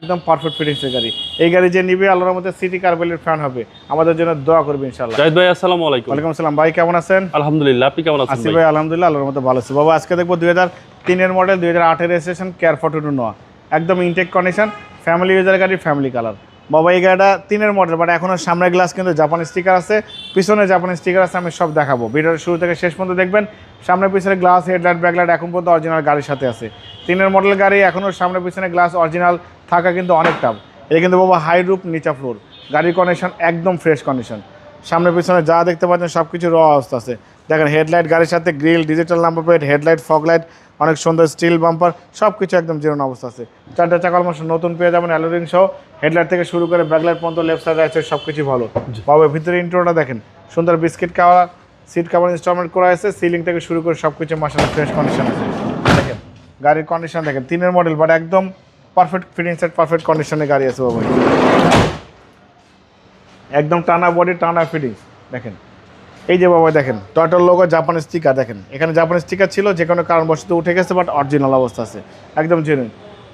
একদম পারফেক্ট ফিটিংসের গাড়ি। এই গাড়ি যে নিবে আল্লাহর মধ্যে সিটি কার্বেলের ফ্যান হবে, আমাদের জন্য দোয়া করবে ইনশাআল্লাহ। জাহিদ ভাই আসসালামু আলাইকুম। ওয়ালাইকুম আসসালাম ভাই, কেমন আছেন? আলহামদুলিল্লাহ, আপনি কেমন আছেন? আসিফ ভাই আলহামদুলিল্লাহ আল্লাহর মধ্যে ভালো আছি। বাবা আজকে দেখবো 2003 এর মডেল, 2008 এর রেজিস্ট্রেশন, কেয়ার 42 নোয়া, একদম ইনটেক কন্ডিশন, ফ্যামিলি ইউজার গাড়ি, ফ্যামিলি কালার। বাবা এই গাড়িটা 3 এর মডেল, বাট এখনো সামনের গ্লাস কিন্তু জাপানি স্টিকার আছে, পিছনে জাপানি স্টিকার আছে। আমি সব দেখাবো, ভিডিওর শুরু থেকে শেষ পর্যন্ত দেখবেন। সামনে পিছনে গ্লাস, হেডলাইট, ব্যাকলাইট এখন পর্যন্ত অরিজিনাল গাড়ির সাথে আছে। 3 এর মডেল গাড়ি, এখনো সামনে পিছনে গ্লাস অরিজিনাল থাকা কিন্তু অনেক টাফ। এটা কিন্তু বাবা হাই রুপ, নিচা ফ্লোর, গাড়ির কন্ডিশন একদম ফ্রেশ কন্ডিশন। সামনে পিছনে যা দেখতে পাচ্ছেন সব কিছু র অবস্থা আছে। দেখেন হেডলাইট গাড়ির সাথে, grill, digital number plate, headlight, fog light, অনেক সুন্দর স্টিল বাম্পার, সব কিছু একদম জিরোন অবস্থা আছে। 4টা চাকা অলমোস্ট নতুন পেয়ে যাবেন, অ্যালোরিং সহ। হেডলাইট থেকে শুরু করে ব্যাকলাইট পর্যন্ত, লেফট সাইড রাইট সাইড সব কিছু ভালো। বাবা ভিতরে ইন্ট্রোটা দেখেন, সুন্দর বিস্কিট কাওয়া, সিট কাভার ইনস্টলমেন্ট করা আছে, সিলিং থেকে শুরু করে সব কিছু মাশাআল্লাহ ফ্রেশ কন্ডিশন আছে। দেখেন গাড়ির কন্ডিশন দেখেন, 3 এর মডেল, বাট একদম পারফেক্ট ফিটিং সেট, পারফেক্ট কন্ডিশনে গাড়ি আছে বাবা। একদম টানা বডি, টানা ফিটিংস। দেখেন এই যে বাবা দেখেন টয়টার লোগো, জাপানি স্টিকার দেখেন, এখানে জাপানি স্টিকার ছিল, যে কোনো কারণবশত উঠে গেছে, বাট অরিজিনাল অবস্থা আছে, একদম জেনুইন।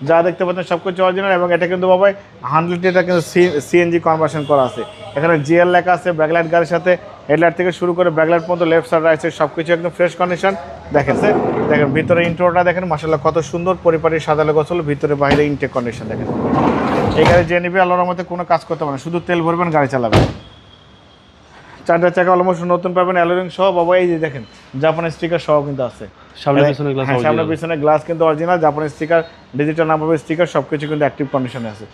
যা দেখতে পাচ্ছেন সব কিছু অরিজিনাল। এবং এটা কিন্তু বাবা 100 লিটার কিন্তু সিএনজি কনভার্সন করা আছে। এখানে জিএল লেখা আছে, ব্যাকলাইট গাড়ির সাথে, হেডলাইট থেকে শুরু করে ব্যাকলাইট পর্যন্ত, লেফট সাইড রাইট সাইড সব কিছু একদম ফ্রেশ কন্ডিশন। দেখেন ভিতরে ইন্ট্রোটা দেখেন মাশাআল্লাহ কত সুন্দর, পরিপাটি সাজালো গোছালো, ভিতরে বাইরে ইনটেক কন্ডিশন। দেখেন এই গাড়ি যে নিবে আল্লাহর মধ্যে কোনো কাজ করতে পারে না, শুধু তেল ভরবেন, গাড়ি চালাবেন। 4টা চাকা অলমোস্ট নতুন পাবেন, অ্যালোরিং সহ। বাবা এই যে দেখেন জাপানি স্টিকার সহ কিন্তু আছে, সামনে পিছনে গ্লাস হ্যাঁ সামনে পিছনে গ্লাস কিন্তু অরিজিনাল, জাপানি স্টিকার, ডিজিটাল নাম্বার স্টিকার সব কিছু কিন্তু অ্যাক্টিভ কন্ডিশনে আছে।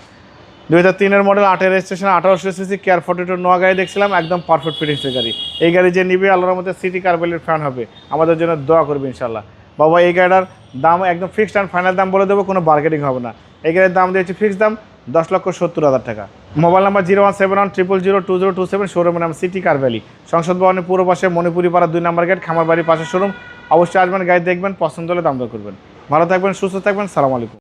2003 এর মডেল, 8 এর রেজিস্ট্রেশন, 1800 সিসি, কেয়ার 42 নোয়া গাড়ি দেখছিলাম, একদম পারফেক্ট ফিটিংসের গাড়ি। এই গাড়ি যে নিবে আল্লাহর মধ্যে সিটি কার্বেলের ফ্যান হবে, আমাদের জন্য দোয়া করবে ইনশাআল্লাহ। বাবা এই গাড়িটার দাম একদম ফিক্সড অ্যান্ড ফাইনাল দাম বলে দেবো, কোনো বার্গেনিং হবে না। এই গাড়ির দাম দিয়েছি ফিক্সড দাম 10,70,000 টাকা। মোবাইল নাম্বার 01710002027, শোরুমের নাম সিটি কার ভ্যালি, সংসদ ভবনের পূর্ব পাশে, মণিপুরি পাড়া 2 নম্বর গেট, খামার বাড়ির পাশে শোরুম। অবশ্যই আসবেন, গাড়ি দেখবেন, পছন্দ হলে দাম দর করবেন। ভালো থাকবেন, সুস্থ থাকবেন, সালাম আলাইকুম।